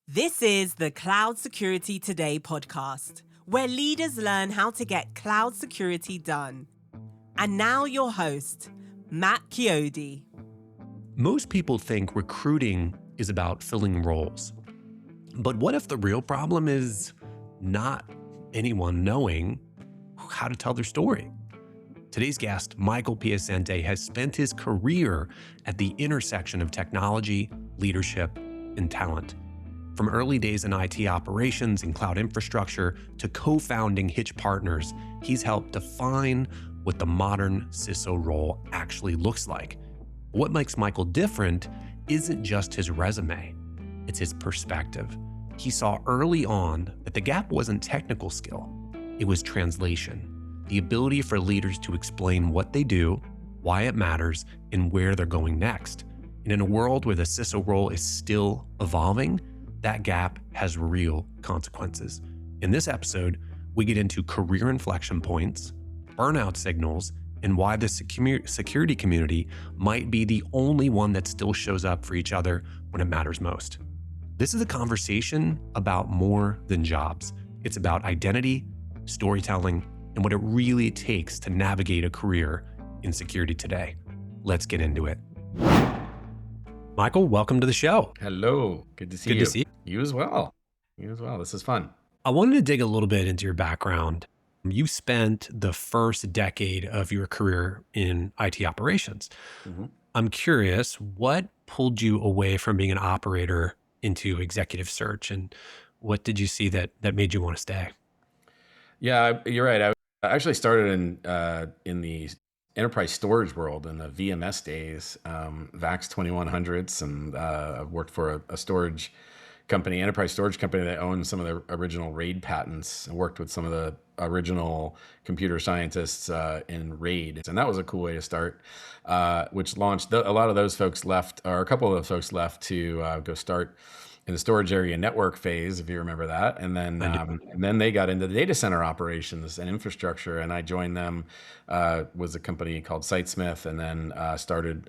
This is the Cloud Security Today podcast, where leaders learn how to get cloud security done. And now your host, Matt Chiodi. Most people think recruiting is about filling roles. But what if the real problem is not anyone knowing how to tell their story? Today's guest, Michael Piacente, has spent his career at the intersection of technology, leadership, and talent. From early days in IT operations and cloud infrastructure to co-founding Hitch Partners, he's helped define what the modern CISO role actually looks like. What makes Michael different isn't just his resume, it's his perspective. He saw early on that the gap wasn't technical skill, it was translation, the ability for leaders to explain what they do, why it matters, and where they're going next. And in a world where the CISO role is still evolving, that gap has real consequences. In this episode, we get into career inflection points, burnout signals, and why the security community might be the only one that still shows up for each other when it matters most. This is a conversation about more than jobs. It's about identity, storytelling, and what it really takes to navigate a career in security today. Let's get into it. Michael, welcome to the show. Hello. Good to see you. Good to see you. You as well. You as well. This is fun. I wanted to dig a little bit into your background. You spent the first decade of your career in IT operations. Mm-hmm. I'm curious, what pulled you away from being an operator into executive search, and what did you see that made you want to stay? Yeah, you're right. I actually started in the enterprise storage world in the VMS days, VAX 2100s, and I've worked for a storage company, enterprise storage company that owned some of the original RAID patents and worked with some of the original computer scientists in RAID. And that was a cool way to start, which launched, a lot of those folks left, or a couple of those folks left to go start in the storage area network phase, if you remember that. And then they got into the data center operations and infrastructure. And I joined them, was a company called Sitesmith, and then I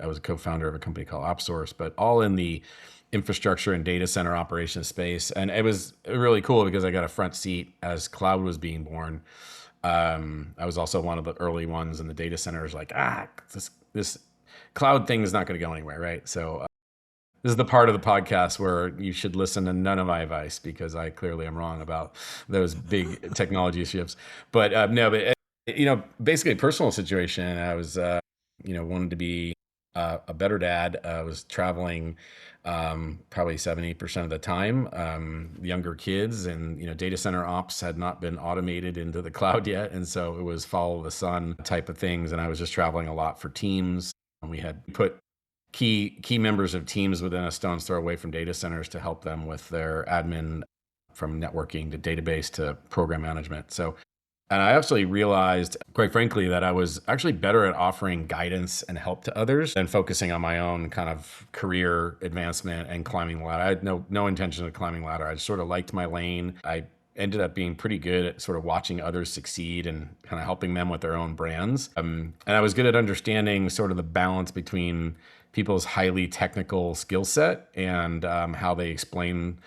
was a co-founder of a company called OpSource, but all in the infrastructure and data center operations space. And it was really cool because I got a front seat as cloud was being born. I was also one of the early ones in the data centers, like, this cloud thing is not going to go anywhere, right? So this is the part of the podcast where you should listen to none of my advice because I clearly am wrong about those big technology shifts. But basically personal situation. I was, wanted to be a better dad. I was traveling probably 70% of the time, younger kids, and data center ops had not been automated into the cloud yet. And so it was follow the sun type of things. And I was just traveling a lot for teams. And we had put key members of teams within a stone's throw away from data centers to help them with their admin, from networking to database to program management. And I actually realized, quite frankly, that I was actually better at offering guidance and help to others than focusing on my own kind of career advancement and climbing the ladder. I had no intention of climbing the ladder. I just sort of liked my lane. I ended up being pretty good at sort of watching others succeed and kind of helping them with their own brands. And I was good at understanding sort of the balance between people's highly technical skill set and how they explain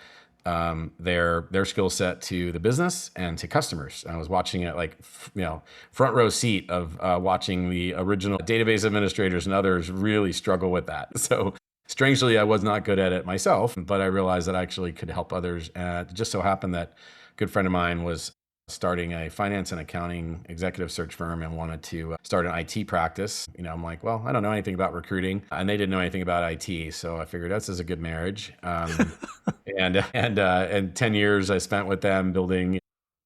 their skill set to the business and to customers. I was watching it front row seat of watching the original database administrators and others really struggle with that. So strangely, I was not good at it myself, but I realized that I actually could help others. And it just so happened that a good friend of mine was starting a finance and accounting executive search firm and wanted to start an IT practice. I'm like, well, I don't know anything about recruiting, and they didn't know anything about IT. So I figured this is a good marriage. And 10 years I spent with them building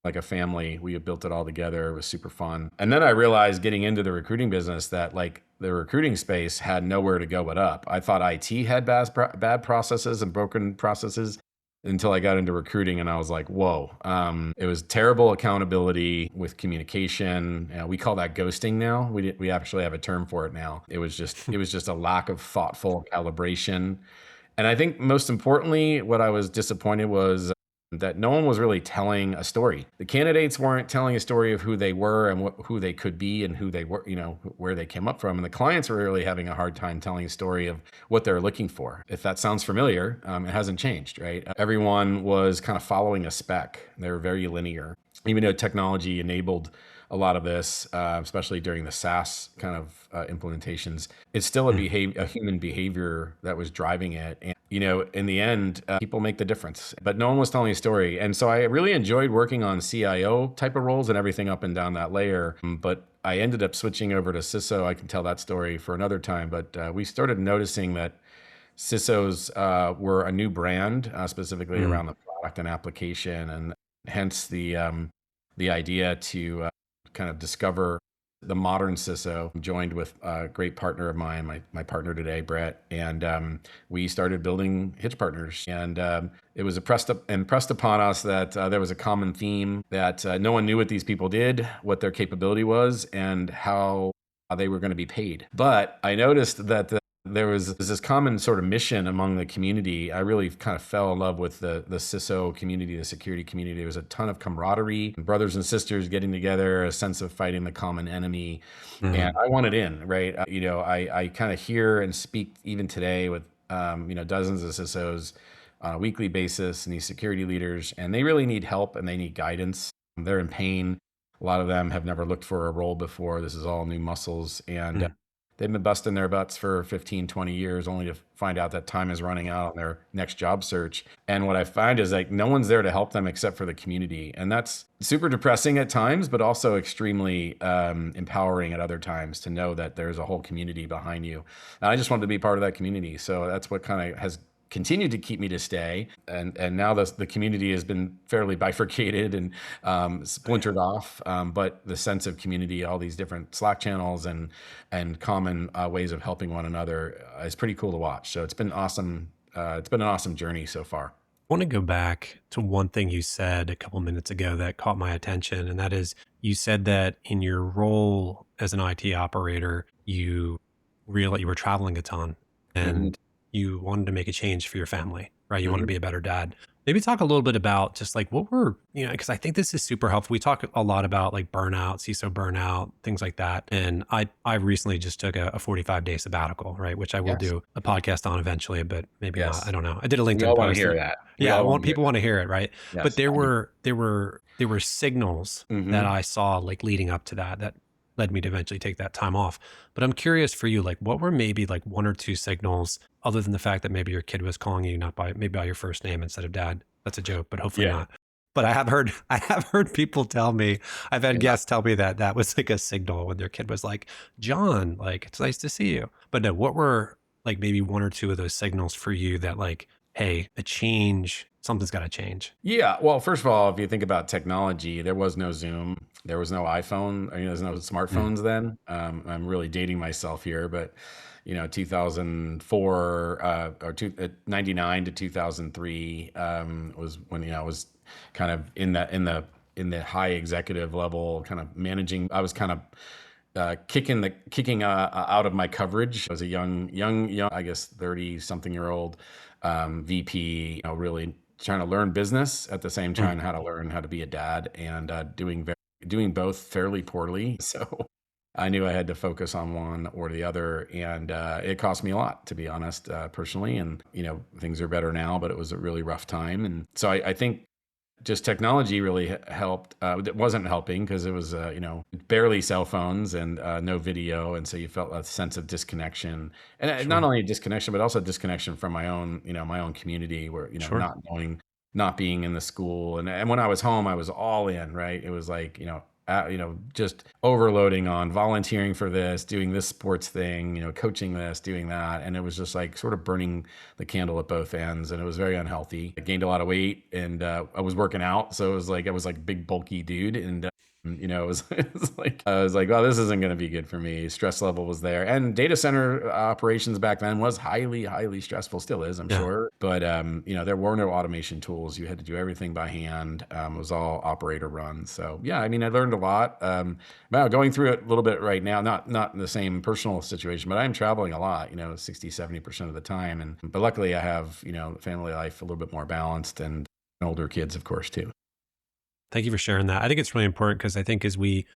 like a family. We had built it all together. It was super fun. And then I realized getting into the recruiting business that like the recruiting space had nowhere to go but up. I thought IT had bad processes and broken processes until I got into recruiting, and I was like, whoa. It was terrible accountability with communication. We call that ghosting now. We actually have a term for it now. It was just a lack of thoughtful calibration. And I think most importantly, what I was disappointed was that no one was really telling a story. The candidates weren't telling a story of who they were and who they could be and who they were, where they came up from. And the clients were really having a hard time telling a story of what they're looking for. If that sounds familiar, it hasn't changed, right? Everyone was kind of following a spec. They were very linear. Even though technology enabled a lot of this, especially during the SaaS kind of implementations, it's still a human behavior that was driving it. And, in the end, people make the difference, but no one was telling a story. And so I really enjoyed working on CIO type of roles and everything up and down that layer. But I ended up switching over to CISO. I can tell that story for another time, but we started noticing that CISOs were a new brand, specifically around the product and application, and hence the idea to kind of discover the modern CISO. Joined with a great partner of mine, my partner today, Brett, and we started building Hitch Partners. And it was impressed upon us that there was a common theme that no one knew what these people did, what their capability was, and how they were going to be paid. But I noticed that there was this common sort of mission among the community. I really kind of fell in love with the CISO community, the security community. There was a ton of camaraderie, brothers and sisters getting together, a sense of fighting the common enemy. And I wanted in, right? I kind of hear and speak even today with, dozens of CISOs on a weekly basis and these security leaders, and they really need help and they need guidance. They're in pain. A lot of them have never looked for a role before. This is all new muscles. And they've been busting their butts for 15, 20 years only to find out that time is running out on their next job search. And what I find is like no one's there to help them except for the community. And that's super depressing at times, but also extremely empowering at other times to know that there's a whole community behind you. And I just wanted to be part of that community. So that's what kind of has continued to keep me to stay. And now the community has been fairly bifurcated and splintered off. But the sense of community, all these different Slack channels and common ways of helping one another is pretty cool to watch. So it's been awesome. It's been an awesome journey so far. I want to go back to one thing you said a couple minutes ago that caught my attention. And that is you said that in your role as an IT operator, you realized you were traveling a ton and you wanted to make a change for your family, right? You wanted to be a better dad. Maybe talk a little bit about just like what were, because I think this is super helpful. We talk a lot about like burnout, CISO burnout, things like that. And I recently just took a 45-day sabbatical, right? Which I will do a podcast on eventually, but maybe not. I don't know. I did a LinkedIn post. Want to hear that. People want to hear it, right? Yes, but there were signals that I saw like leading up to that led me to eventually take that time off. But I'm curious for you, like what were maybe like one or two signals other than the fact that maybe your kid was calling you not by your first name instead of dad? That's a joke, but hopefully not. But I have heard people tell me, I've had guests tell me that was like a signal when their kid was like, John, like, it's nice to see you. But no, what were like maybe one or two of those signals for you that like, hey, something's got to change? Yeah. Well, first of all, if you think about technology, there was no Zoom, there was no iPhone, there's no smartphones then. I'm really dating myself here, but 2004 or 99 to 2003 was when I was kind of in the high executive level, kind of managing. I was kind of kicking out of my coverage. I was a young, I guess 30-something-year-old VP, really trying to learn business at the same time, how to learn how to be a dad, and doing both fairly poorly. So I knew I had to focus on one or the other, and it cost me a lot, to be honest, personally. And things are better now, but it was a really rough time. And so I think just technology really helped. It wasn't helping because it was, barely cell phones and no video. And so you felt a sense of disconnection, and not only disconnection, but also disconnection from my own community where, not being in the school. And when I was home, I was all in, right? It was like, just overloading on volunteering for this, doing this sports thing, coaching this, doing that. And it was just like sort of burning the candle at both ends. And it was very unhealthy. I gained a lot of weight, and I was working out. So it was like, I was like a big bulky dude. And it was like, I was like, well, this isn't going to be good for me. Stress level was there. And data center operations back then was highly, highly stressful, still is, I'm sure. But, there were no automation tools. You had to do everything by hand. It was all operator run. So yeah, I learned a lot. Going through it a little bit right now, not in the same personal situation, but I'm traveling a lot, 60, 70% of the time. But luckily I have, family life a little bit more balanced, and older kids, of course, too. Thank you for sharing that. I think it's really important because I think as we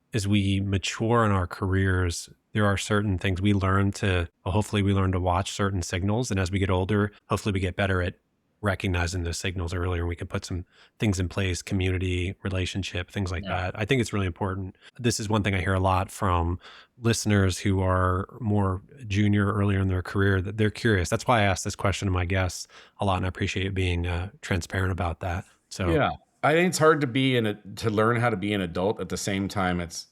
mature in our careers, there are certain things we learn to, well, hopefully we learn to watch certain signals. And as we get older, hopefully we get better at recognizing those signals earlier and we can put some things in place, community, relationship, things like Yeah. that. I think it's really important. This is one thing I hear a lot from listeners who are more junior, earlier in their career, that they're curious. That's why I ask this question to my guests a lot. And I appreciate you being transparent about that. So, Yeah. I think it's hard to to learn how to be an adult at the same time. It's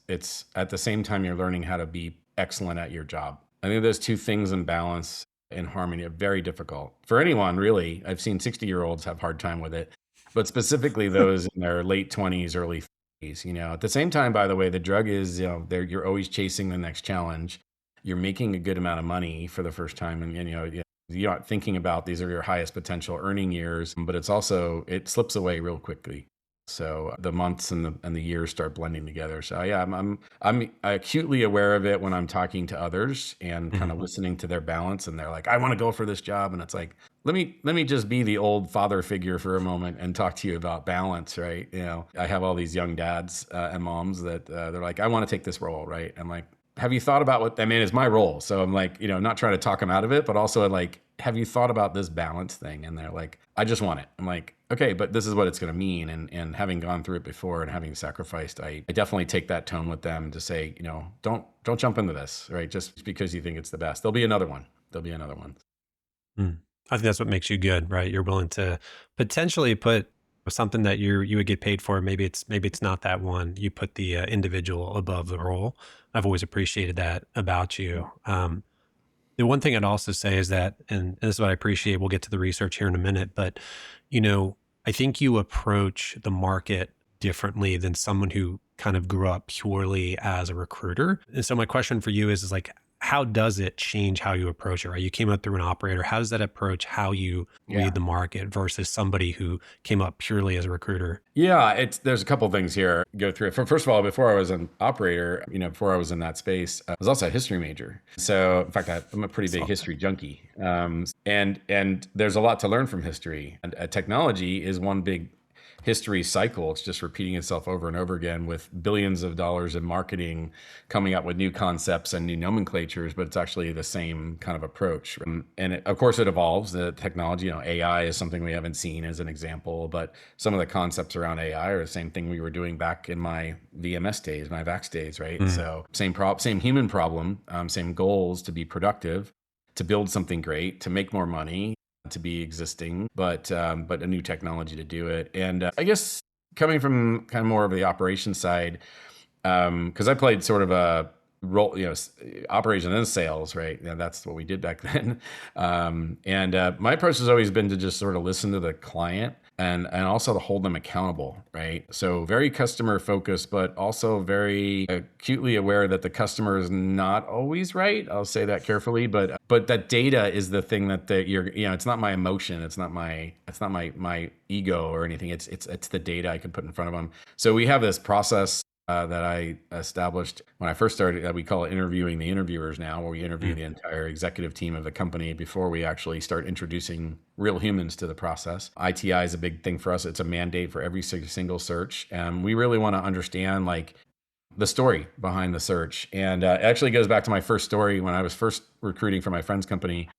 at the same time you're learning how to be excellent at your job. I think those two things in balance and harmony are very difficult for anyone, really. I've seen 60-year-olds have a hard time with it, but specifically those in their late 20s, early 30s. At the same time, by the way, the drug is, you're always chasing the next challenge. You're making a good amount of money for the first time, and you're not thinking about these are your highest potential earning years, but it slips away real quickly. So the months and the years start blending together. So yeah, I'm acutely aware of it when I'm talking to others and kind of listening to their balance, and they're like, I want to go for this job, and it's like, let me just be the old father figure for a moment and talk to you about balance, right? I have all these young dads and moms that they're like, I want to take this role, right? I'm like, have you thought about what I mean? It's my role. So I'm like, not trying to talk them out of it, but also like, have you thought about this balance thing? And they're like, I just want it. I'm like, okay, but this is what it's going to mean. And having gone through it before and having sacrificed, I definitely take that tone with them to say, don't jump into this, right? Just because you think it's the best. There'll be another one. There'll be another one. I think that's what makes you good, right? You're willing to potentially put something that you would get paid for. Maybe it's not that one. You put the individual above the role. I've always appreciated that about you. The one thing I'd also say is that, and this is what I appreciate. We'll get to the research here in a minute, but I think you approach the market differently than someone who kind of grew up purely as a recruiter. And so my question for you is like, how does it change how you approach it, right? You came up through an operator. How does that approach how you Yeah. read the market versus somebody who came up purely as a recruiter? Yeah, there's a couple things here. Go through it. First of all, before I was an operator, before I was in that space, I was also a history major. So in fact, I'm a pretty big history junkie. And there's a lot to learn from history. And technology is one big history cycle. It's just repeating itself over and over again with billions of dollars in marketing, coming up with new concepts and new nomenclatures, but it's actually the same kind of approach. Of course, it evolves. The technology, AI is something we haven't seen as an example, but some of the concepts around AI are the same thing we were doing back in my VMS days, my VAX days, right? So same human problem, same goals to be productive, to build something great, to make more money, to be existing, but a new technology to do it. And I guess coming from kind of more of the operations side, because I played sort of a role, operation and sales, right? That's what we did back then. And my approach has always been to just sort of listen to the client and also to hold them accountable, right? So very customer focused, but also very acutely aware that the customer is not always right. I'll say that carefully, but that data is the thing that it's not my emotion, it's not my ego or anything. It's the data I can put in front of them. So we have this process that I established when I first started, that we call it interviewing the interviewers now, where we interview the entire executive team of the company before we actually start introducing real humans to the process. ITI is a big thing for us. It's a mandate for every single search. And we really want to understand like the story behind the search. And it actually goes back to my first story when I was first recruiting for my friend's company.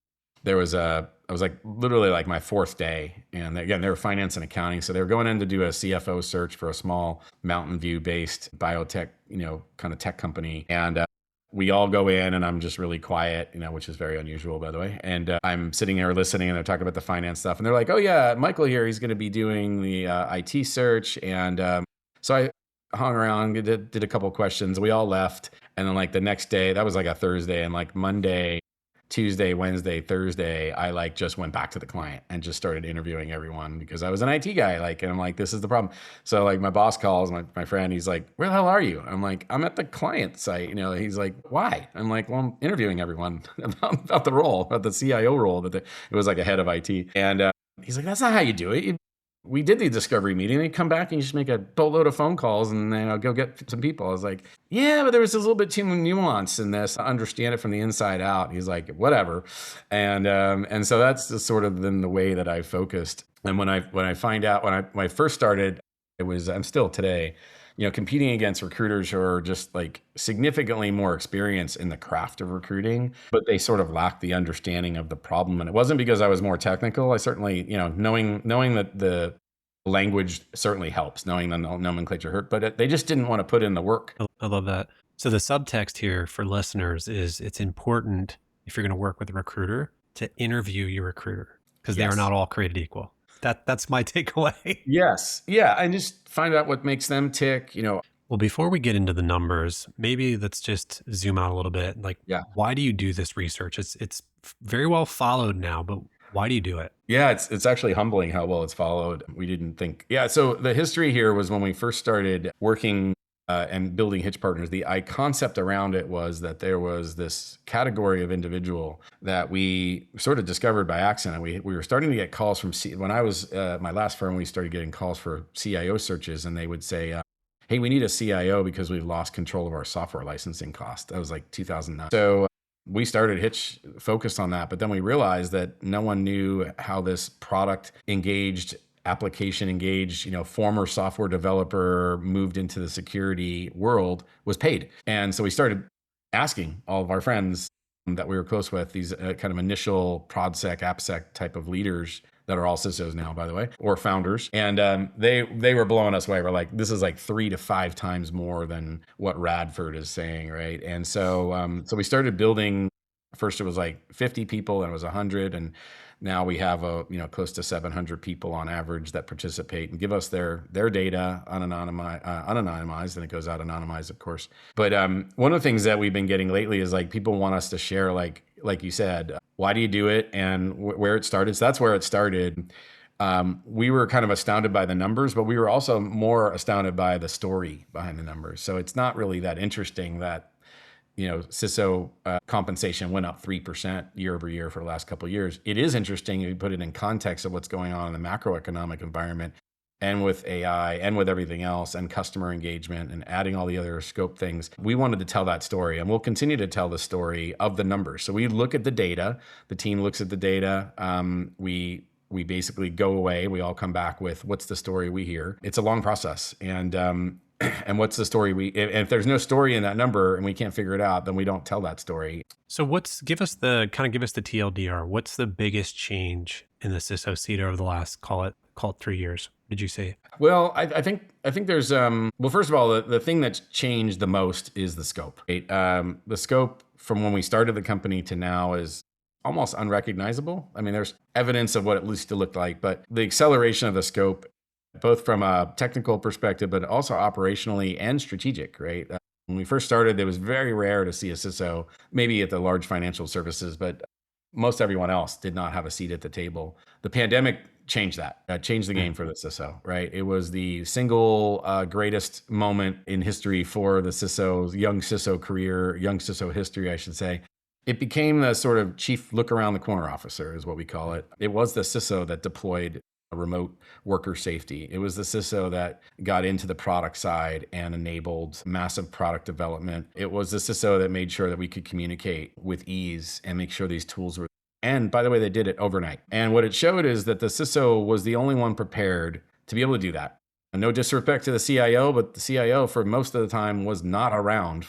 I was like literally like my fourth day. And again, they were finance and accounting. So they were going in to do a CFO search for a small Mountain View based biotech, kind of tech company. And we all go in and I'm just really quiet, which is very unusual, by the way. And I'm sitting there listening and they're talking about the finance stuff. And they're like, oh yeah, Michael here, he's going to be doing the IT search. And so I hung around, did a couple of questions. We all left. And then like the next day, that was like a Thursday, and like Monday, Tuesday, Wednesday, Thursday, I like just went back to the client and just started interviewing everyone because I was an IT guy. And I'm like, this is the problem. So like my boss calls my friend, he's like, where the hell are you? I'm like, I'm at the client site. He's like, why? I'm like, well, I'm interviewing everyone about the role, about the CIO role it was like a head of IT. And he's like, that's not how you do it. we did the discovery meeting. They come back and you just make a boatload of phone calls and then I'll go get some people. I was like, yeah, but there was a little bit too much nuance in this. I understand it from the inside out. He's like, whatever. And so that's just sort of then the way that I focused. And when I find out, when I first started, I'm still today, competing against recruiters who are just like significantly more experienced in the craft of recruiting, but they sort of lack the understanding of the problem. And it wasn't because I was more technical. I certainly, knowing that the language certainly helps, knowing the nomenclature hurt, but they just didn't want to put in the work. I love that. So the subtext here for listeners is it's important, if you're going to work with a recruiter, to interview your recruiter, because they are not all created equal. That's my takeaway. Yes. Yeah. And just find out what makes them tick, Well, before we get into the numbers, maybe let's just zoom out a little bit. Like, why do you do this research? It's very well followed now, but why do you do it? Yeah, it's actually humbling how well it's followed. We didn't think. Yeah, so the history here was when we first started working and building Hitch Partners, the concept around it was that there was this category of individual that we sort of discovered by accident. We were starting to get calls from, when I was my last firm, we started getting calls for CIO searches, and they would say, hey, we need a CIO because we've lost control of our software licensing cost. That was like 2009. So we started Hitch focused on that, but then we realized that no one knew how this product engaged, application engaged, former software developer moved into the security world was paid. And so we started asking all of our friends that we were close with, these kind of initial ProdSec, AppSec type of leaders that are all CISOs now, by the way, or founders. And they were blowing us away. We're like, this is like 3 to 5 times more than what Radford is saying, right? And so we started building. First, it was like 50 people, and it was 100, and now we have close to 700 people on average that participate and give us their data unanonymized, and it goes out anonymized, of course. But one of the things that we've been getting lately is like people want us to share, like you said, why do you do it and where it started. So that's where it started. We were kind of astounded by the numbers, but we were also more astounded by the story behind the numbers. So it's not really that interesting that CISO compensation went up 3% year over year for the last couple of years. It is interesting if you put it in context of what's going on in the macroeconomic environment and with AI and with everything else and customer engagement and adding all the other scope things. We wanted to tell that story, and we'll continue to tell the story of the numbers. So we look at the data. The team looks at the data. We basically go away. We all come back with what's the story we hear. It's a long process. And what's the story and if there's no story in that number and we can't figure it out, then we don't tell that story. So give us the TLDR. What's the biggest change in the CISO seat over the last, call it 3 years? Did you say? Well, I think there's, well, first of all, the thing that's changed the most is the scope. Right? The scope from when we started the company to now is almost unrecognizable. I mean, there's evidence of what it used to look like, but the acceleration of the scope, both from a technical perspective, but also operationally and strategic, right? When we first started, it was very rare to see a CISO, maybe at the large financial services, but most everyone else did not have a seat at the table. The pandemic changed that, changed the game for the CISO, right? It was the single greatest moment in history for the young CISO career, young CISO history, I should say. It became the sort of chief look around the corner officer is what we call it. It was the CISO that deployed remote worker safety. It was the CISO that got into the product side and enabled massive product development. It was the CISO that made sure that we could communicate with ease and make sure these tools were. And by the way, they did it overnight. And what it showed is that the CISO was the only one prepared to be able to do that. And no disrespect to the CIO, but the CIO for most of the time was not around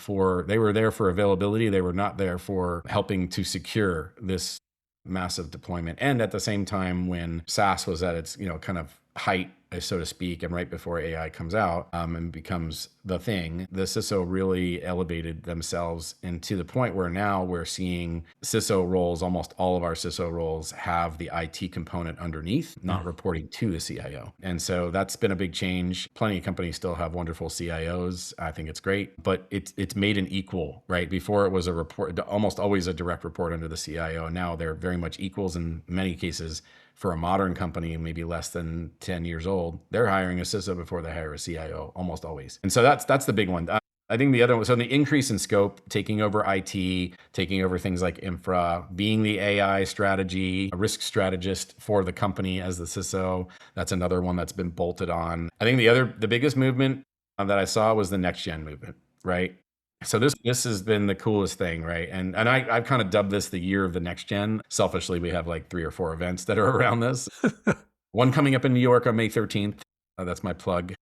they were there for availability. They were not there for helping to secure this massive deployment. And at the same time, when SaaS was at its, kind of height, so to speak, and right before AI comes out and becomes the thing, the CISO really elevated themselves, and to the point where now we're seeing CISO roles, almost all of our CISO roles have the IT component underneath, not reporting to the CIO. And so that's been a big change. Plenty of companies still have wonderful CIOs. I think it's great, but it's made an equal, right? Before it was a report, almost always a direct report under the CIO. Now they're very much equals in many cases. For a modern company, maybe less than 10 years old, they're hiring a CISO before they hire a CIO, almost always. And so that's the big one. I think the other one, so the increase in scope, taking over IT, taking over things like infra, being the AI strategy, a risk strategist for the company as the CISO. That's another one that's been bolted on. I think the biggest movement that I saw was the next gen movement, right? So this has been the coolest thing, right? And I've kind of dubbed this the year of the next gen. Selfishly, we have like 3 or 4 events that are around this. One coming up in New York on May 13th. That's my plug,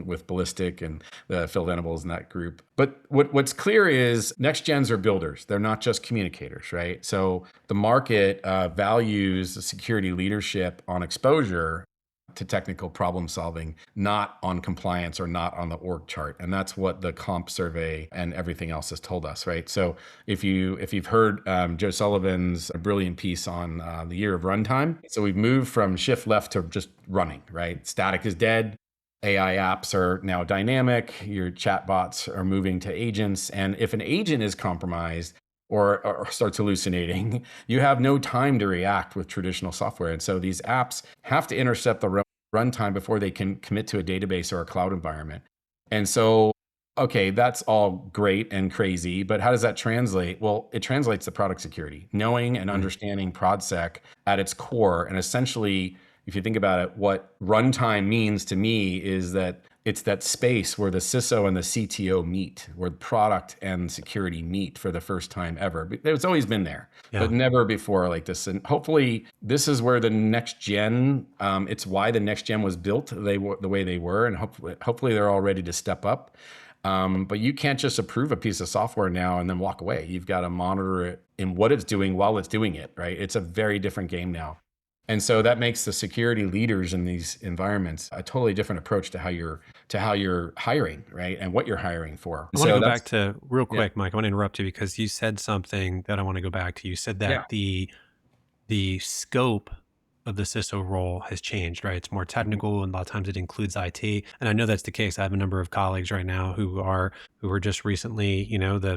with Ballistic and the Phil Venables in that group. But what's clear is next gens are builders. They're not just communicators, right? So the market values security leadership on exposure to technical problem solving, not on compliance or not on the org chart. And that's what the comp survey and everything else has told us, right? So if you've heard Joe Sullivan's brilliant piece on the year of runtime, so we've moved from shift left to just running, right? Static is dead. AI apps are now dynamic. Your chatbots are moving to agents. And if an agent is compromised or starts hallucinating, you have no time to react with traditional software. And so these apps have to intercept the runtime before they can commit to a database or a cloud environment. And so, okay, that's all great and crazy, but how does that translate? Well, it translates to product security, knowing and understanding ProdSec at its core. And essentially, if you think about it, what runtime means to me is that it's that space where the CISO and the CTO meet, where product and security meet for the first time ever. It's always been there, but never before like this. And hopefully this is where the next gen, it's why the next gen was built the way they were. And hopefully they're all ready to step up. But you can't just approve a piece of software now and then walk away. You've got to monitor it in what it's doing while it's doing it, right? It's a very different game now. And so that makes the security leaders in these environments a totally different approach to how you're hiring, right? And what you're hiring for. I want to go back to real quick, Mike. I want to interrupt you because you said something that I want to go back to. You said that the scope of the CISO role has changed, right? It's more technical, and a lot of times it includes IT. And I know that's the case. I have a number of colleagues right now who were just recently,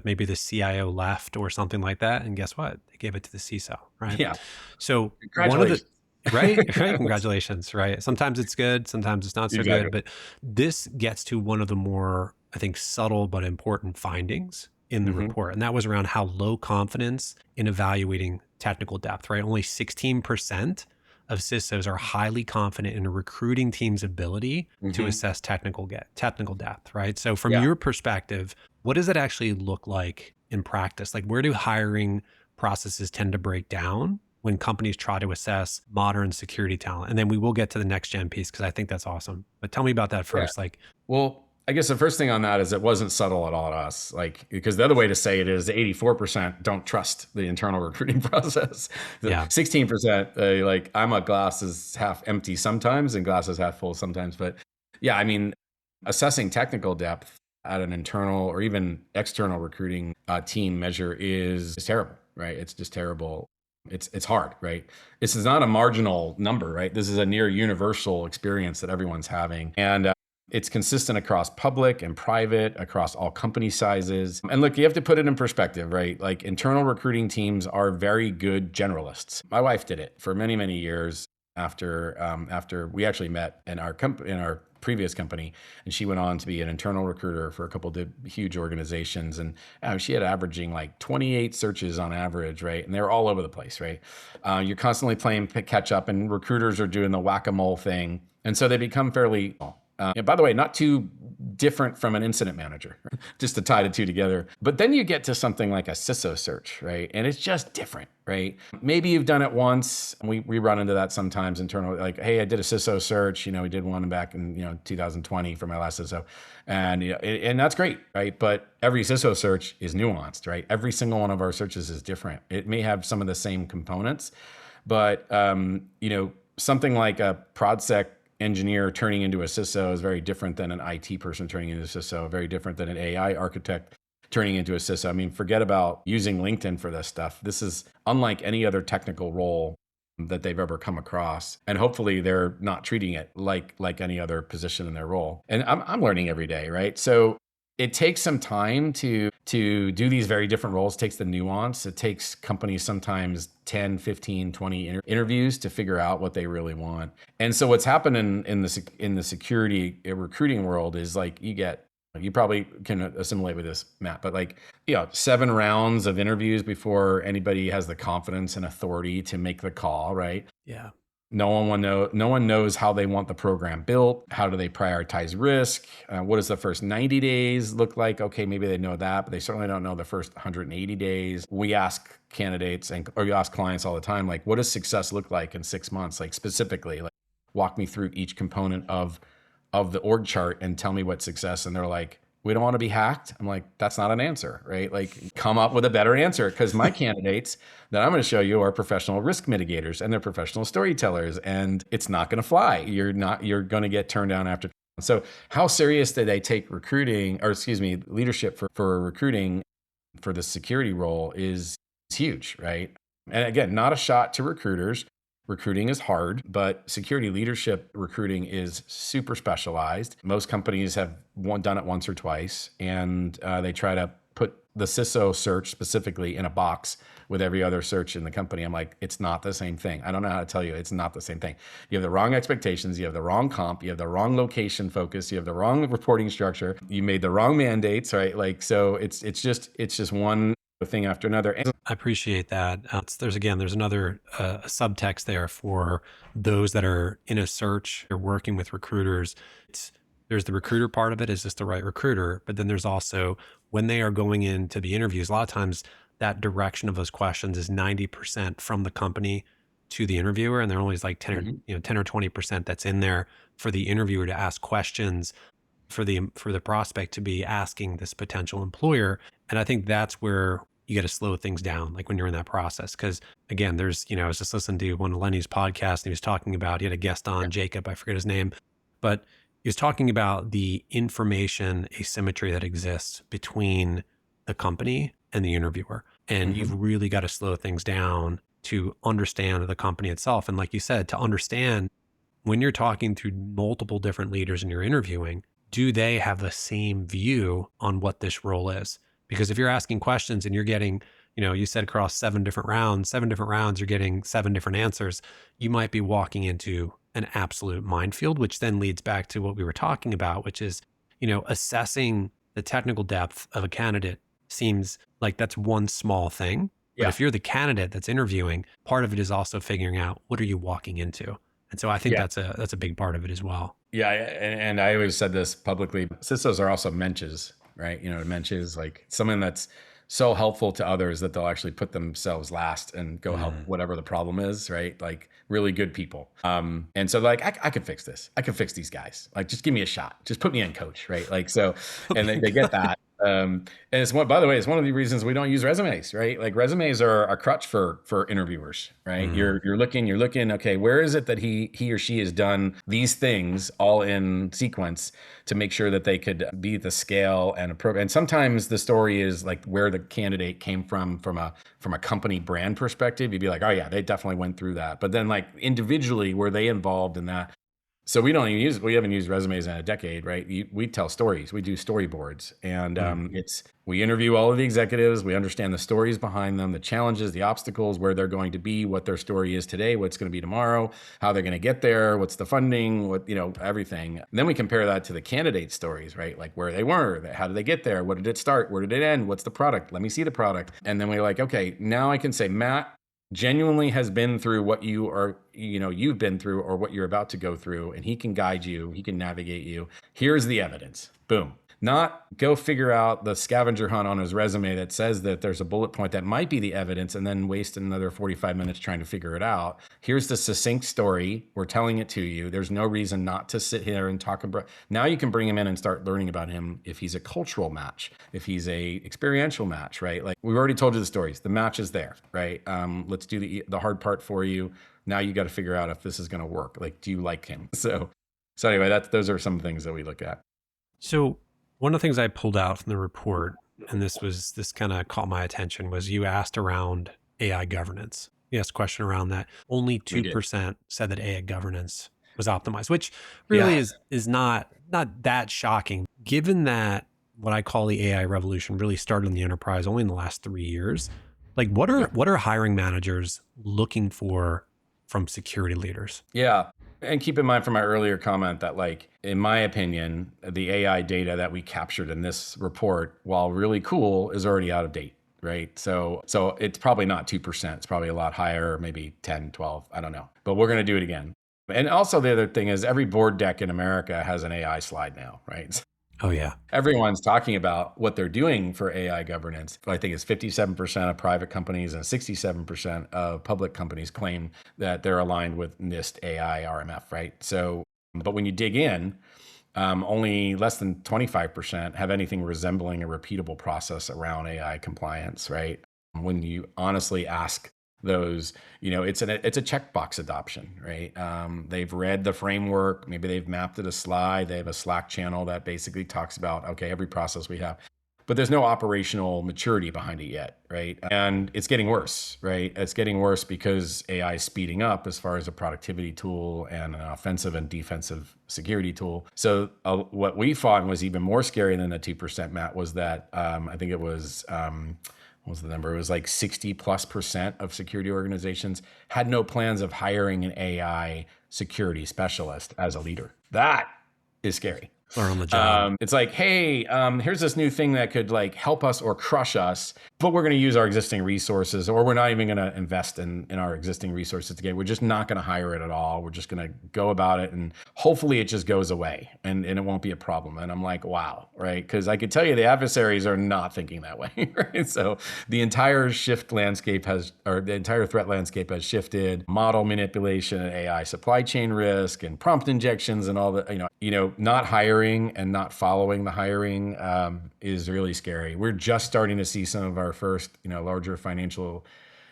maybe the CIO left or something like that. And guess what? They gave it to the CISO, right? Yeah. So one of the right? Congratulations, right? Sometimes it's good, sometimes it's not so good, but this gets to one of the more, I think, subtle but important findings in the report. And that was around how low confidence in evaluating technical depth, right? Only 16% of CISOs are highly confident in a recruiting team's ability to assess technical depth, right? So from your perspective, what does it actually look like in practice? Like, where do hiring processes tend to break down when companies try to assess modern security talent? And then we will get to the next gen piece because I think that's awesome. But tell me about that first. Well, I guess the first thing on that is it wasn't subtle at all to us. Because the other way to say it is 84% don't trust the internal recruiting process. 16%, I'm a glass is half empty sometimes and glass is half full sometimes. But yeah, I mean, assessing technical depth at an internal or even external recruiting team measure is terrible, right? It's just terrible. It's hard, right? This is not a marginal number, right? This is a near universal experience that everyone's having. And it's consistent across public and private, across all company sizes. And look, you have to put it in perspective, right? Like, internal recruiting teams are very good generalists. My wife did it for many, many years after we actually met in our previous company, and she went on to be an internal recruiter for a couple of huge organizations, and she had averaging like 28 searches on average, right? And they're all over the place, right? You're constantly playing catch up, and recruiters are doing the whack-a-mole thing, and so they become fairly and by the way, not too different from an incident manager, just to tie the two together. But then you get to something like a CISO search, right? And it's just different, right? Maybe you've done it once. We run into that sometimes internally, like, hey, I did a CISO search. We did one back in 2020 for my last CISO, and that's great, right? But every CISO search is nuanced, right? Every single one of our searches is different. It may have some of the same components, but something like a ProdSec engineer turning into a CISO is very different than an IT person turning into a CISO, very different than an AI architect turning into a CISO. I mean, forget about using LinkedIn for this stuff. This is unlike any other technical role that they've ever come across. And hopefully they're not treating it like any other position in their role. And I'm learning every day, right? So it takes some time to do these very different roles. It takes the nuance. It takes companies sometimes 10, 15, 20 interviews to figure out what they really want. And so what's happened in the security recruiting world is, like, you get You probably can assimilate with this, Matt, but like, 7 rounds of interviews before anybody has the confidence and authority to make the call, right? Yeah. No one knows how they want the program built. How do they prioritize risk? What does the first 90 days look like? Okay, maybe they know that, but they certainly don't know the first 180 days. We ask candidates or you ask clients all the time, like, what does success look like in 6 months? Like specifically, like walk me through each component of the org chart and tell me what success. And they're like, we don't want to be hacked. I'm like, that's not an answer, right? Like, come up with a better answer, because my candidates that I'm going to show you are professional risk mitigators and they're professional storytellers, and it's not going to fly. You're going to get turned down after. So how serious do they take leadership for recruiting for the security role is huge, right? And again, not a shot to recruiters. Recruiting is hard, but security leadership recruiting is super specialized. Most companies have done it once or twice, and they try to put the CISO search specifically in a box with every other search in the company. I'm like, it's not the same thing. I don't know how to tell you, it's not the same thing. You have the wrong expectations, you have the wrong comp, you have the wrong location focus, you have the wrong reporting structure, you made the wrong mandates, right? Like, so it's just one thing after another. I appreciate that. There's another subtext there for those that are in a search or working with recruiters. There's the recruiter part of it, is this the right recruiter? But then there's also when they are going into the interviews, a lot of times that direction of those questions is 90% from the company to the interviewer. And there only is like 10 or 20% that's in there for the interviewer to ask questions for the prospect to be asking this potential employer. And I think that's where you got to slow things down, like when you're in that process. Because again, I was just listening to one of Lenny's podcasts, and he was talking about, he had a guest on, Jacob, I forget his name, but he was talking about the information asymmetry that exists between the company and the interviewer. And you've really got to slow things down to understand the company itself. And like you said, to understand when you're talking to multiple different leaders and you're interviewing, do they have the same view on what this role is? Because if you're asking questions and you're getting, you said across 7 different rounds, you're getting 7 different answers, you might be walking into an absolute minefield, which then leads back to what we were talking about, which is, assessing the technical depth of a candidate seems like that's one small thing. But if you're the candidate that's interviewing, part of it is also figuring out what are you walking into. And so I think that's a big part of it as well. Yeah. And I always said this publicly, CISOs are also menches, right? Menches, like someone that's so helpful to others that they'll actually put themselves last and go help whatever the problem is, right? Like really good people. And so like, I could fix this. I could fix these guys. Like, just give me a shot. Just put me in, coach, right? Like, so, and they get that. And it's by the way, it's one of the reasons we don't use resumes, right? Like resumes are a crutch for interviewers, right? You're looking, okay, where is it that he or she has done these things all in sequence to make sure that they could be the scale and appropriate. And sometimes the story is like where the candidate came from a company brand perspective. You'd be like, oh yeah, they definitely went through that. But then like individually, were they involved in that? So we haven't used resumes in a decade, right? We tell stories, we do storyboards, and we interview all of the executives. We understand the stories behind them, the challenges, the obstacles, where they're going to be, what their story is today, what's going to be tomorrow, how they're going to get there, what's the funding, everything. And then we compare that to the candidate stories, right? Like where they were, how did they get there? What did it start? Where did it end? What's the product? Let me see the product. And then we're like, okay, now I can say, Matt genuinely has been through what you've been through or what you're about to go through, and he can guide you, he can navigate you. Here's the evidence. Boom. Not go figure out the scavenger hunt on his resume that says that there's a bullet point that might be the evidence and then waste another 45 minutes trying to figure it out. Here's the succinct story. We're telling it to you. There's no reason not to sit here and talk about. Now you can bring him in and start learning about him if he's a cultural match, if he's a experiential match, right? Like we've already told you the stories. The match is there, right? Let's do the hard part for you. Now you got to figure out if this is going to work. Like, do you like him? So anyway, those are some things that we look at. So one of the things I pulled out from the report, and this kind of caught my attention, was you asked around AI governance. You asked a question around that. Only 2% said that AI governance was optimized, which really is not that shocking, given that what I call the AI revolution really started in the enterprise only in the last 3 years. Like what are hiring managers looking for from security leaders? Yeah. And keep in mind from my earlier comment that, like, in my opinion, the AI data that we captured in this report, while really cool, is already out of date, right? So it's probably not 2%. It's probably a lot higher, maybe 10, 12, I don't know. But we're going to do it again. And also the other thing is every board deck in America has an AI slide now, right? Oh, yeah. Everyone's talking about what they're doing for AI governance. I think it's 57% of private companies and 67% of public companies claim that they're aligned with NIST AI RMF, right? So, but when you dig in, only less than 25% have anything resembling a repeatable process around AI compliance, right? When you honestly ask those, it's a checkbox adoption, right? They've read the framework, maybe they've mapped it a slide, they have a Slack channel that basically talks about, okay, every process we have, but there's no operational maturity behind it yet, right? And it's getting worse, right? It's getting worse because AI is speeding up as far as a productivity tool and an offensive and defensive security tool. So what we found was even more scary than the 2%, Matt, was that I think it was, what was the number? It was like 60+% of security organizations had no plans of hiring an AI security specialist as a leader. That is scary. Or on the job. It's like, hey, here's this new thing that could like help us or crush us, but we're going to use our existing resources, or we're not even going to invest in our existing resources together. We're just not going to hire it at all. We're just going to go about it, and hopefully it just goes away and it won't be a problem. And I'm like, wow, right? Because I could tell you the adversaries are not thinking that way, right? So the entire threat landscape has shifted. Model manipulation, and AI supply chain risk, and prompt injections, and all the, not hiring and not following the hiring is really scary. We're just starting to see some of our first, larger financial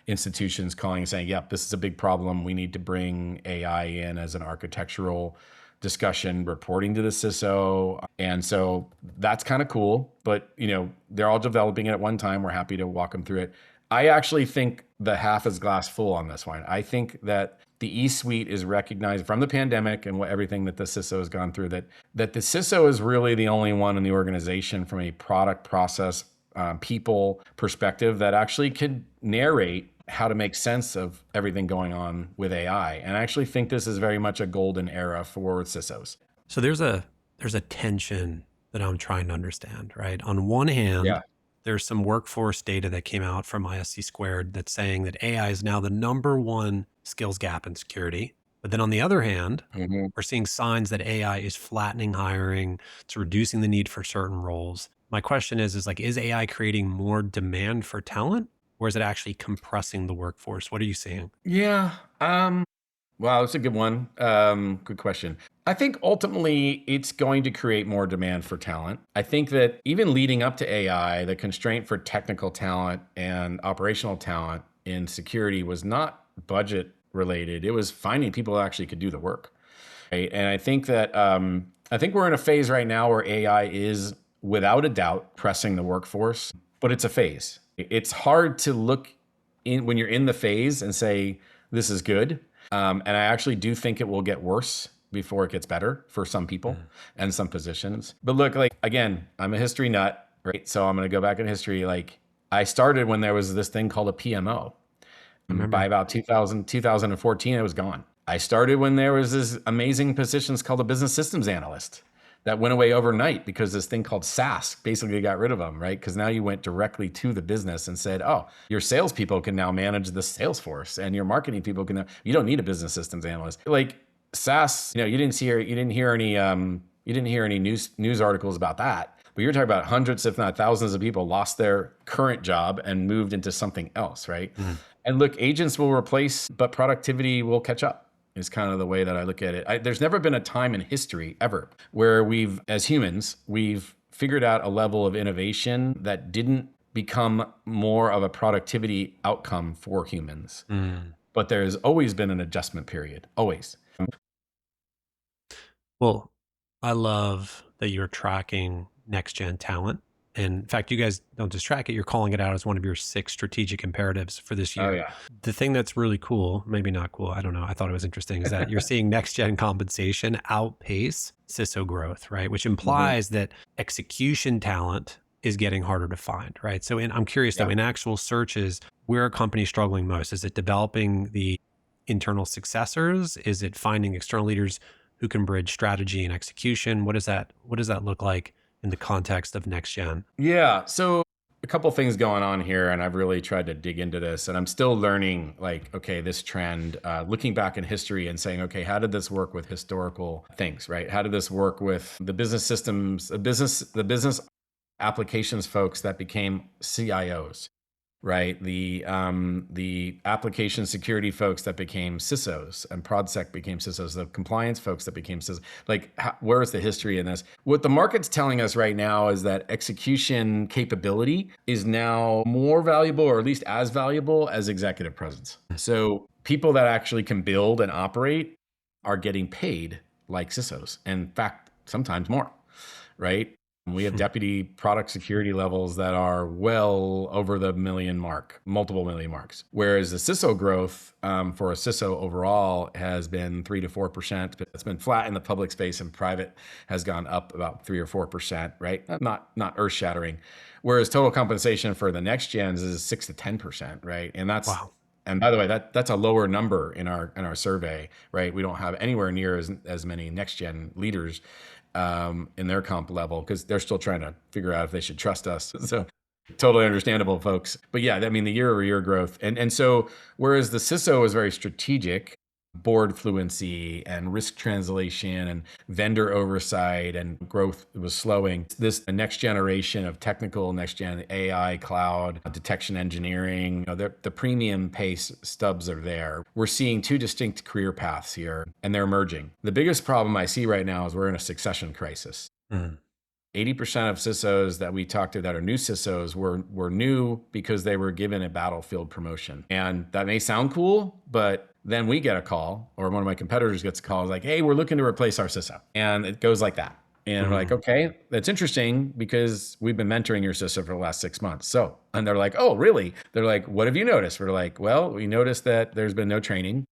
institutions calling and saying, yep, this is a big problem. We need to bring AI in as an architectural discussion, reporting to the CISO. And so that's kind of cool, but they're all developing it at one time. We're happy to walk them through it. I actually think the half is glass full on this one. I think that the E-suite is recognized from the pandemic and everything that the CISO has gone through, that the CISO is really the only one in the organization from a product, process, people perspective that actually could narrate how to make sense of everything going on with AI. And I actually think this is very much a golden era for CISOs. So there's a tension that I'm trying to understand, right? On one hand, there's some workforce data that came out from ISC Squared that's saying that AI is now the number one skills gap in security. But then on the other hand, we're seeing signs that AI is flattening hiring, it's reducing the need for certain roles. My question is AI creating more demand for talent, or is it actually compressing the workforce? What are you seeing? Yeah. Wow, that's a good one. Good question. I think ultimately it's going to create more demand for talent. I think that even leading up to AI, the constraint for technical talent and operational talent in security was not budget related. It was finding people who actually could do the work. Right? And I think that I think we're in a phase right now where AI is without a doubt pressing the workforce, but it's a phase. It's hard to look in when you're in the phase and say, this is good. And I actually do think it will get worse before it gets better for some people and some positions. But look, again, I'm a history nut, right? So I'm going to go back in history. I started when there was this thing called a PMO. By about 2014, it was gone. I started when there was this amazing positions called a business systems analyst that went away overnight because this thing called SaaS basically got rid of them, right? Because now you went directly to the business and said, oh, your salespeople can now manage the sales force, and your marketing people can. You don't need a business systems analyst. SaaS, you didn't hear any news articles about that. But you're talking about hundreds, if not thousands, of people lost their current job and moved into something else, right? And look, agents will replace, but productivity will catch up. Is kind of the way that I look at it. There's never been a time in history ever where as humans, we've figured out a level of innovation that didn't become more of a productivity outcome for humans. But there's always been an adjustment period, always. Well, I love that you're tracking next-gen talent. And in fact, you guys don't just track it, you're calling it out as one of your 6 strategic imperatives for this year. Oh, yeah. The thing that's really cool, maybe not cool, I don't know, I thought it was interesting, is that you're seeing next-gen compensation outpace CISO growth, right? Which implies that execution talent is getting harder to find, right? So I'm curious though, in actual searches, where are companies struggling most? Is it developing the internal successors? Is it finding external leaders who can bridge strategy and execution? What does that look like in the context of next gen? Yeah. So a couple things going on here, and I've really tried to dig into this, and I'm still learning, like, okay, this trend, looking back in history and saying, okay, how did this work with historical things, right? How did this work with the business systems, the business applications folks that became CIOs, right? The application security folks that became CISOs, and ProdSec became CISOs, the compliance folks that became CISOs. Like, where is the history in this? What the market's telling us right now is that execution capability is now more valuable, or at least as valuable as executive presence. So people that actually can build and operate are getting paid like CISOs. In fact, sometimes more, right? We have deputy product security levels that are well over the million mark, multiple million marks. Whereas the CISO growth for a CISO overall has been 3 to 4%. It's been flat in the public space, and private has gone up about 3 or 4%, right? Not earth shattering. Whereas total compensation for the next gens is 6 to 10%, right? And that's wow. And by the way, that's a lower number in our survey, right? We don't have anywhere near as many next gen leaders in their comp level, because they're still trying to figure out if they should trust us. So totally understandable, folks. But yeah, I mean, the year over year growth. And so whereas the CISO is very strategic, board fluency and risk translation and vendor oversight, and growth was slowing, this next generation of technical, next gen AI, cloud, detection engineering, the premium pace stubs are there. We're seeing two distinct career paths here, and they're emerging. The biggest problem I see right now is we're in a succession crisis. 80% of CISOs that we talked to that are new CISOs were new because they were given a battlefield promotion. And that may sound cool, but then we get a call, or one of my competitors gets a call, like, hey, we're looking to replace our CISO. And it goes like that. And we're like, okay, that's interesting, because we've been mentoring your CISO for the last 6 months. So, and they're like, oh, really? They're like, what have you noticed? We're like, well, we noticed that there's been no training.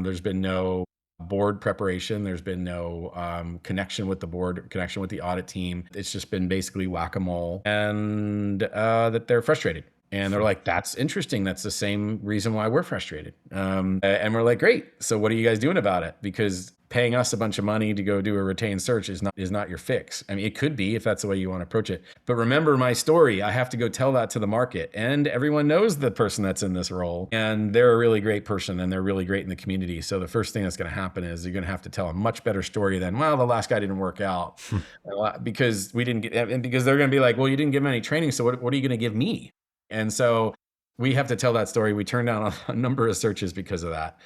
There's been no board preparation. There's been no connection with the board, connection with the audit team. It's just been basically whack-a-mole, and that they're frustrated. And they're like, that's interesting. That's the same reason why we're frustrated. And we're like, great. So what are you guys doing about it? Because paying us a bunch of money to go do a retained search is not your fix. I mean, it could be if that's the way you want to approach it. But remember my story. I have to go tell that to the market. And everyone knows the person that's in this role. And they're a really great person, and they're really great in the community. So the first thing that's going to happen is you're going to have to tell a much better story than, well, the last guy didn't work out. Because we didn't get, and because they're going to be like, well, you didn't give him any training. So what are you going to give me? And so we have to tell that story. We turned down a number of searches because of that.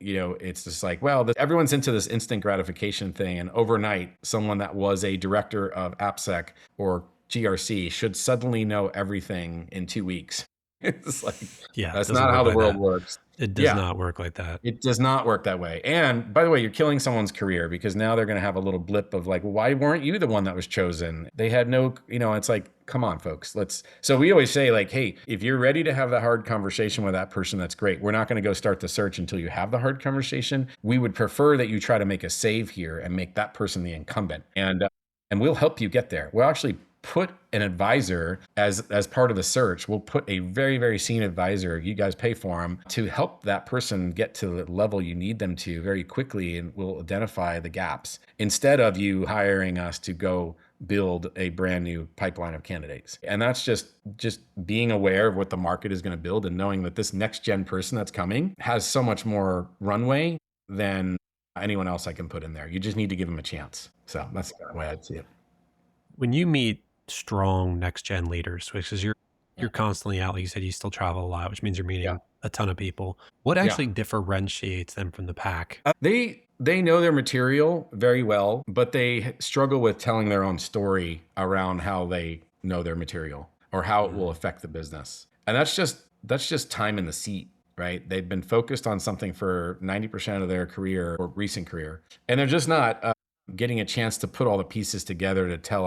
It's just like, well, everyone's into this instant gratification thing. And overnight, someone that was a director of AppSec or GRC should suddenly know everything in 2 weeks. It's like, that's not how the world works. It does not work like that. It does not work that way. And by the way, you're killing someone's career, because now they're going to have a little blip of like, well, why weren't you the one that was chosen? They had no, it's like, come on, folks. So we always say, like, hey, if you're ready to have the hard conversation with that person, that's great. We're not going to go start the search until you have the hard conversation. We would prefer that you try to make a save here and make that person the incumbent. And we'll help you get there. We'll actually put an advisor as part of the search. We'll put a very, very senior advisor, you guys pay for them, to help that person get to the level you need them to very quickly, and we'll identify the gaps, instead of you hiring us to go build a brand new pipeline of candidates. And that's just being aware of what the market is going to build, and knowing that this next gen person that's coming has so much more runway than anyone else I can put in there. You just need to give them a chance. So that's the way I'd see it. When you meet strong next gen leaders, because you're constantly out, like you said, you still travel a lot, which means you're meeting a ton of people. What actually differentiates them from the pack? They know their material very well, but they struggle with telling their own story around how they know their material, or how it will affect the business. And that's just time in the seat, right? They've been focused on something for 90% of their career or recent career, and they're just not getting a chance to put all the pieces together to tell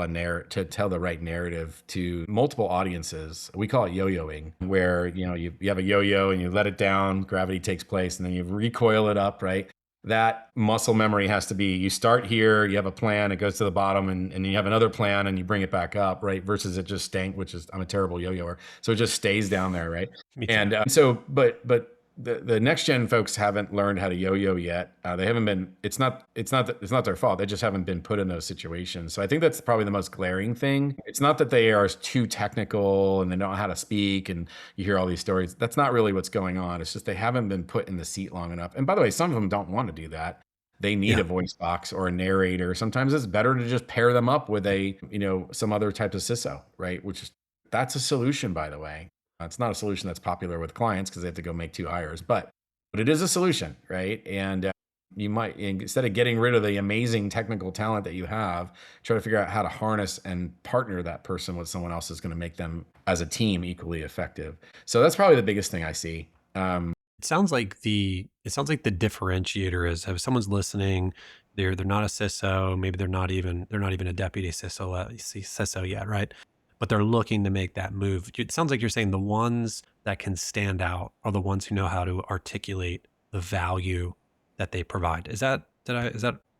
the right narrative to multiple audiences. We call it yo-yoing, where you have a yo-yo and you let it down, gravity takes place, and then you recoil it up, right? That muscle memory has to be, you start here, you have a plan, it goes to the bottom, and you have another plan and you bring it back up, right? Versus it just stank, which is, I'm a terrible yo-yoer. So it just stays down there, right? Me too. And but the next gen folks haven't learned how to yo-yo yet. They haven't been. It's not their fault. They just haven't been put in those situations. So I think that's probably the most glaring thing. It's not that they are too technical and they don't know how to speak, and you hear all these stories. That's not really what's going on. It's just they haven't been put in the seat long enough. And by the way, some of them don't want to do that. They need a voice box or a narrator. Sometimes it's better to just pair them up with some other type of CISO, right? That's a solution, by the way. It's not a solution that's popular with clients because they have to go make 2 hires, but it is a solution, right? And you might, instead of getting rid of the amazing technical talent that you have, try to figure out how to harness and partner that person with someone else that's going to make them as a team equally effective. So that's probably the biggest thing I see. It sounds like the differentiator is if someone's listening, they're not a CISO, maybe they're not even a deputy CISO yet, right? But they're looking to make that move. It sounds like you're saying the ones that can stand out are the ones who know how to articulate the value that they provide. Is that?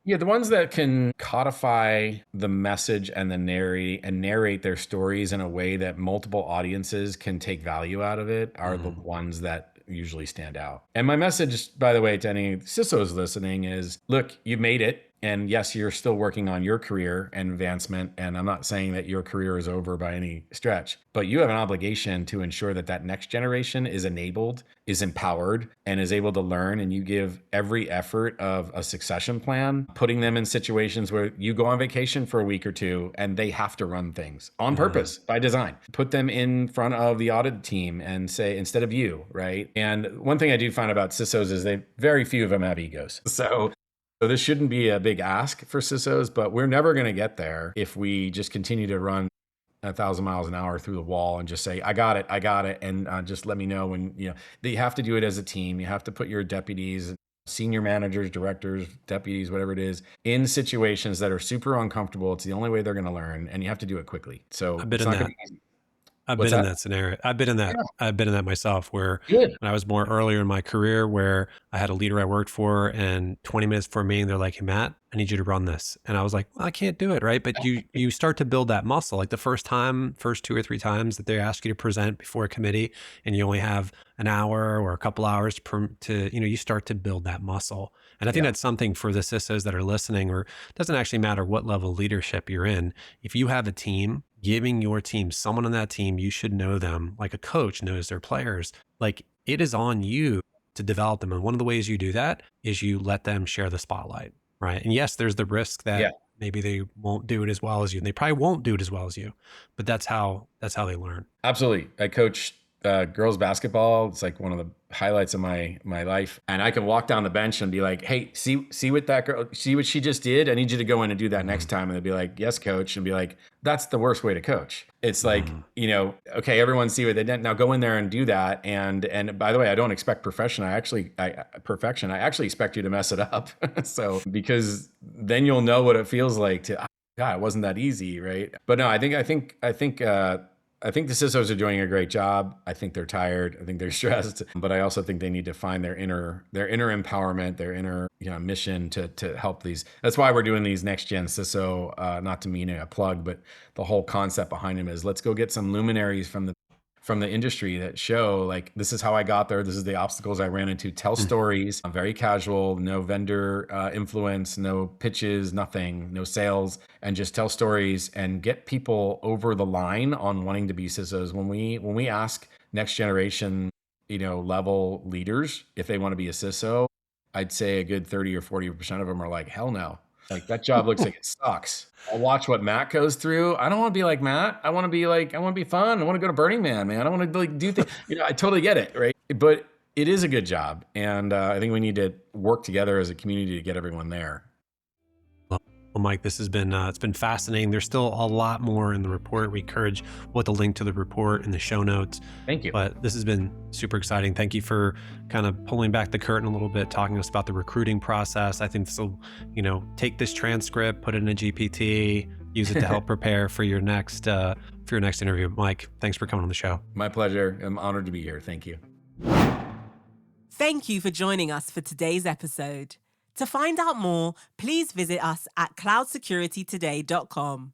Yeah, the ones that can codify the message and narrate their stories in a way that multiple audiences can take value out of it are the ones that usually stand out. And my message, by the way, to any CISOs listening is, look, you made it. And yes, you're still working on your career and advancement. And I'm not saying that your career is over by any stretch, but you have an obligation to ensure that next generation is enabled, is empowered, and is able to learn. And you give every effort of a succession plan, putting them in situations where you go on vacation for a week or 2 and they have to run things on purpose by design. Put them in front of the audit team and say, instead of you, right? And one thing I do find about CISOs is very few of them have egos. So this shouldn't be a big ask for CISOs, but we're never going to get there if we just continue to run 1,000 miles an hour through the wall and just say, I got it. And just let me know when, you have to do it as a team. You have to put your deputies, senior managers, directors, deputies, whatever it is, in situations that are super uncomfortable. It's the only way they're going to learn, and you have to do it quickly. So I've been in that. I've been in that scenario. I've been in that. Yeah. I've been in that myself where when I was more earlier in my career where I had a leader I worked for and 20 minutes before me, and they're like, hey, Matt, I need you to run this. And I was like, well, I can't do it. Right. But you start to build that muscle. Like the first 2 or 3 times that they ask you to present before a committee and you only have an hour or a couple hours to you start to build that muscle. And I think that's something for the CISOs that are listening, or it doesn't actually matter what level of leadership you're in. If you have a team, giving your team, someone on that team, you should know them like a coach knows their players. Like it is on you to develop them. And one of the ways you do that is you let them share the spotlight, right? And yes, there's the risk that maybe they won't do it as well as you. And they probably won't do it as well as you, but that's how they learn. Absolutely. I coach girls basketball. It's like one of the highlights of my life. And I can walk down the bench and be like, hey, see what that girl, see what she just did? I need you to go in and do that next time. And they'd be like, yes, coach. And be like, that's the worst way to coach. It's like, okay, everyone see what they did. Now go in there and do that. And by the way, I don't expect perfection. I actually expect you to mess it up. So, because then you'll know what it feels like to, God, it wasn't that easy. Right. But no, I think the CISOs are doing a great job. I think they're tired. I think they're stressed, but I also think they need to find their inner empowerment, their inner mission to help these. That's why we're doing these next gen CISO. Not to mean a plug, but the whole concept behind them is let's go get some luminaries from the industry that show like this is how I got there. This is the obstacles I ran into. Tell stories. Very casual. No vendor influence. No pitches. Nothing. No sales. And just tell stories and get people over the line on wanting to be CISOs. When we ask next generation level leaders if they want to be a CISO, I'd say a good 30 or 40% of them are like, hell no. Like that job looks like it sucks. I'll watch what Matt goes through. I don't want to be like Matt. I want to be fun. I want to go to Burning Man, man. I want to do things. I totally get it, right? But it is a good job, and I think we need to work together as a community to get everyone there. Well, Mike, this has been it's been fascinating. There's still a lot more in the report. We encourage the link to the report in the show notes. Thank you. But this has been super exciting. Thank you for kind of pulling back the curtain a little bit, talking to us about the recruiting process. I think this will, take this transcript, put it in a GPT, use it to help prepare for your next interview. Mike, thanks for coming on the show. My pleasure. I'm honored to be here. Thank you. Thank you for joining us for today's episode. To find out more, please visit us at cloudsecuritytoday.com.